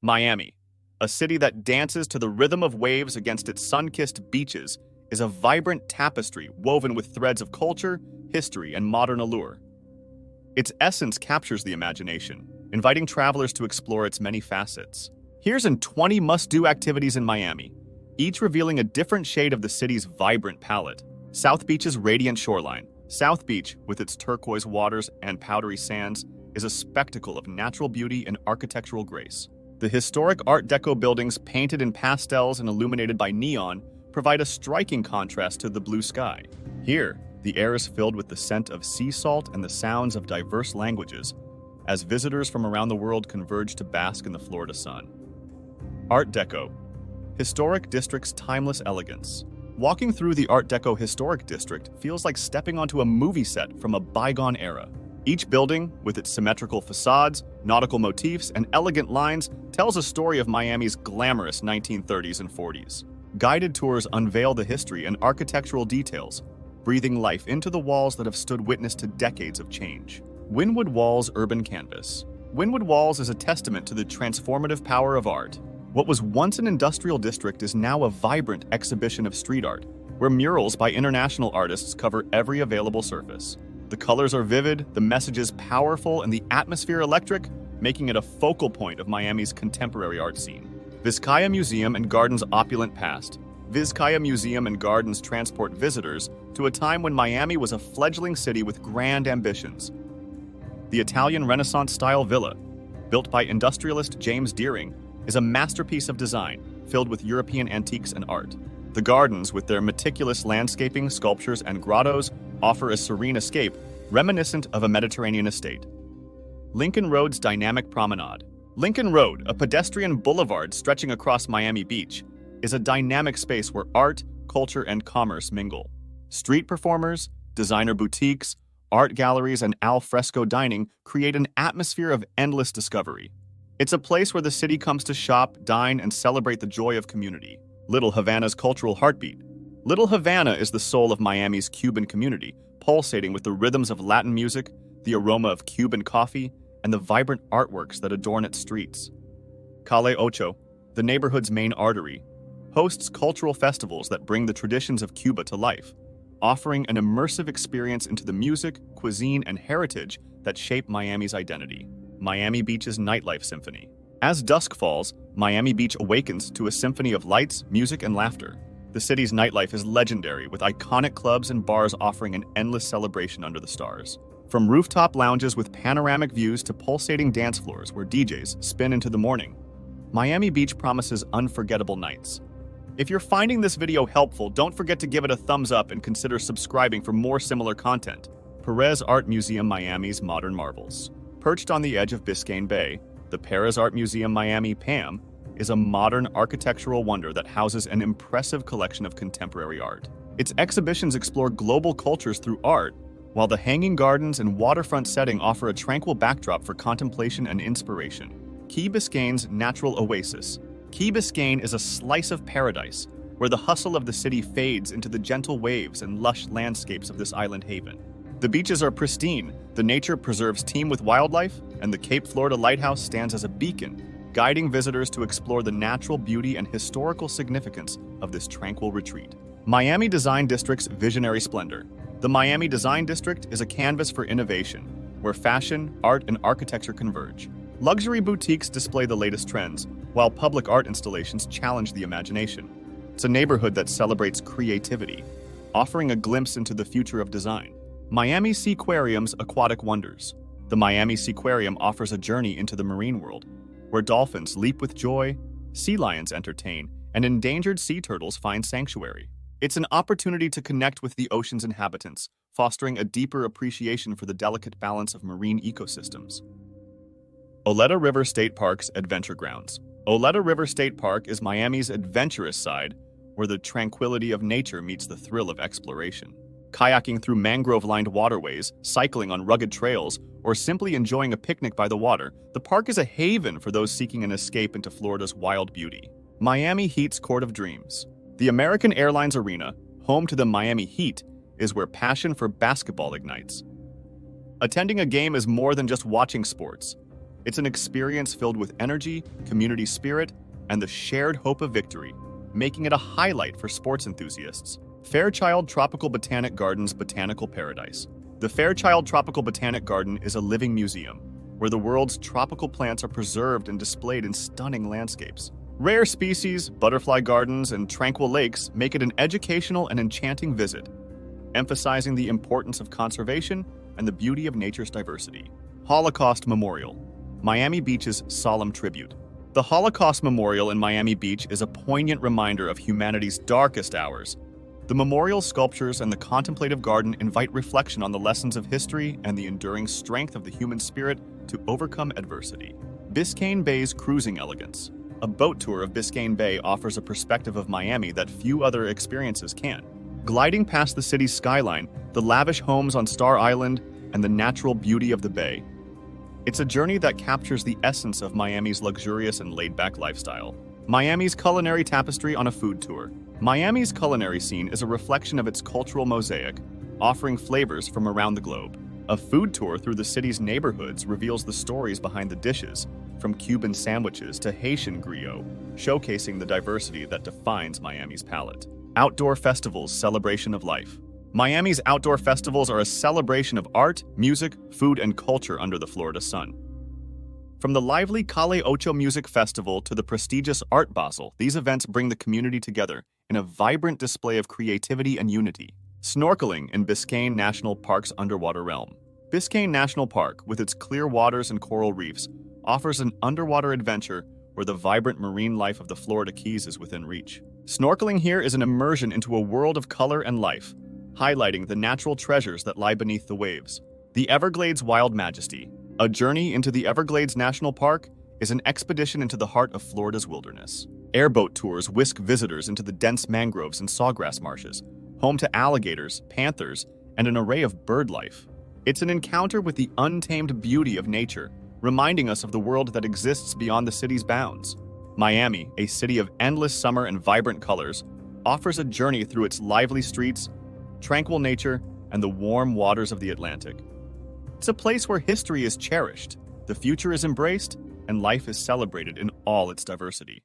Miami, a city that dances to the rhythm of waves against its sun-kissed beaches, is a vibrant tapestry woven with threads of culture, history, and modern allure. Its essence captures the imagination, inviting travelers to explore its many facets. Here's 20 must-do activities in Miami, each revealing a different shade of the city's vibrant palette. South Beach's radiant shoreline. South Beach, with its turquoise waters and powdery sands, is a spectacle of natural beauty and architectural grace. The historic Art Deco buildings, painted in pastels and illuminated by neon, provide a striking contrast to the blue sky. Here, the air is filled with the scent of sea salt and the sounds of diverse languages, as visitors from around the world converge to bask in the Florida sun. Art Deco. Historic District's timeless elegance. Walking through the Art Deco Historic District feels like stepping onto a movie set from a bygone era. Each building, with its symmetrical facades, nautical motifs, and elegant lines, tells a story of Miami's glamorous 1930s and 40s. Guided tours unveil the history and architectural details, breathing life into the walls that have stood witness to decades of change. Wynwood Walls Urban Canvas. Wynwood Walls is a testament to the transformative power of art. What was once an industrial district is now a vibrant exhibition of street art, where murals by international artists cover every available surface. The colors are vivid, the messages powerful, and the atmosphere electric, making it a focal point of Miami's contemporary art scene. Vizcaya Museum and Gardens' opulent past. Vizcaya Museum and Gardens transport visitors to a time when Miami was a fledgling city with grand ambitions. The Italian Renaissance-style villa, built by industrialist James Deering, is a masterpiece of design, filled with European antiques and art. The gardens, with their meticulous landscaping, sculptures, and grottos, offer a serene escape, reminiscent of a Mediterranean estate. Lincoln Road's dynamic promenade. Lincoln Road, a pedestrian boulevard stretching across Miami Beach, is a dynamic space where art, culture, and commerce mingle. Street performers, designer boutiques, art galleries, and al fresco dining create an atmosphere of endless discovery. It's a place where the city comes to shop, dine, and celebrate the joy of community. Little Havana's cultural heartbeat. Little Havana is the soul of Miami's Cuban community, pulsating with the rhythms of Latin music, the aroma of Cuban coffee, and the vibrant artworks that adorn its streets. Calle Ocho, the neighborhood's main artery, hosts cultural festivals that bring the traditions of Cuba to life, offering an immersive experience into the music, cuisine, and heritage that shape Miami's identity. Miami Beach's nightlife symphony. As dusk falls, Miami Beach awakens to a symphony of lights, music, and laughter. The city's nightlife is legendary, with iconic clubs and bars offering an endless celebration under the stars. From rooftop lounges with panoramic views to pulsating dance floors where DJs spin into the morning, Miami Beach promises unforgettable nights. If you're finding this video helpful, don't forget to give it a thumbs up and consider subscribing for more similar content. Perez Art Museum Miami's Modern Marvels. Perched on the edge of Biscayne Bay, the Perez Art Museum Miami (PAM) is a modern architectural wonder that houses an impressive collection of contemporary art. Its exhibitions explore global cultures through art, while the hanging gardens and waterfront setting offer a tranquil backdrop for contemplation and inspiration. Key Biscayne's natural oasis. Key Biscayne is a slice of paradise, where the hustle of the city fades into the gentle waves and lush landscapes of this island haven. The beaches are pristine, the nature preserves teem with wildlife, and the Cape Florida Lighthouse stands as a beacon, guiding visitors to explore the natural beauty and historical significance of this tranquil retreat. Miami Design District's visionary splendor. The Miami Design District is a canvas for innovation, where fashion, art, and architecture converge. Luxury boutiques display the latest trends, while public art installations challenge the imagination. It's a neighborhood that celebrates creativity, offering a glimpse into the future of design. Miami Seaquarium's aquatic wonders. The Miami Seaquarium offers a journey into the marine world, where dolphins leap with joy, sea lions entertain, and endangered sea turtles find sanctuary. It's an opportunity to connect with the ocean's inhabitants, fostering a deeper appreciation for the delicate balance of marine ecosystems. Oleta River State Park's Adventure Grounds. Oleta River State Park is Miami's adventurous side, where the tranquility of nature meets the thrill of exploration. Kayaking through mangrove-lined waterways, cycling on rugged trails, or simply enjoying a picnic by the water, the park is a haven for those seeking an escape into Florida's wild beauty. Miami Heat's Court of Dreams. The American Airlines Arena, home to the Miami Heat, is where passion for basketball ignites. Attending a game is more than just watching sports. It's an experience filled with energy, community spirit, and the shared hope of victory, making it a highlight for sports enthusiasts. Fairchild Tropical Botanic Garden's Botanical Paradise. The Fairchild Tropical Botanic Garden is a living museum, where the world's tropical plants are preserved and displayed in stunning landscapes. Rare species, butterfly gardens, and tranquil lakes make it an educational and enchanting visit, emphasizing the importance of conservation and the beauty of nature's diversity. Holocaust Memorial, Miami Beach's solemn tribute. The Holocaust Memorial in Miami Beach is a poignant reminder of humanity's darkest hours. The memorial sculptures and the contemplative garden invite reflection on the lessons of history and the enduring strength of the human spirit to overcome adversity. Biscayne Bay's cruising elegance. A boat tour of Biscayne Bay offers a perspective of Miami that few other experiences can. Gliding past the city's skyline, the lavish homes on Star Island, and the natural beauty of the bay. It's a journey that captures the essence of Miami's luxurious and laid-back lifestyle. Miami's culinary tapestry on a food tour. Miami's culinary scene is a reflection of its cultural mosaic, offering flavors from around the globe. A food tour through the city's neighborhoods reveals the stories behind the dishes, from Cuban sandwiches to Haitian griot, showcasing the diversity that defines Miami's palate. Outdoor festivals, celebration of life. Miami's outdoor festivals are a celebration of art, music, food, and culture under the Florida sun. From the lively Calle Ocho Music Festival to the prestigious Art Basel, these events bring the community together in a vibrant display of creativity and unity. Snorkeling in Biscayne National Park's underwater realm. Biscayne National Park, with its clear waters and coral reefs, offers an underwater adventure where the vibrant marine life of the Florida Keys is within reach. Snorkeling here is an immersion into a world of color and life, highlighting the natural treasures that lie beneath the waves. The Everglades Wild Majesty. A journey into the Everglades National Park is an expedition into the heart of Florida's wilderness. Airboat tours whisk visitors into the dense mangroves and sawgrass marshes, home to alligators, panthers, and an array of bird life. It's an encounter with the untamed beauty of nature, reminding us of the world that exists beyond the city's bounds. Miami, a city of endless summer and vibrant colors, offers a journey through its lively streets, tranquil nature, and the warm waters of the Atlantic. It's a place where history is cherished, the future is embraced, and life is celebrated in all its diversity.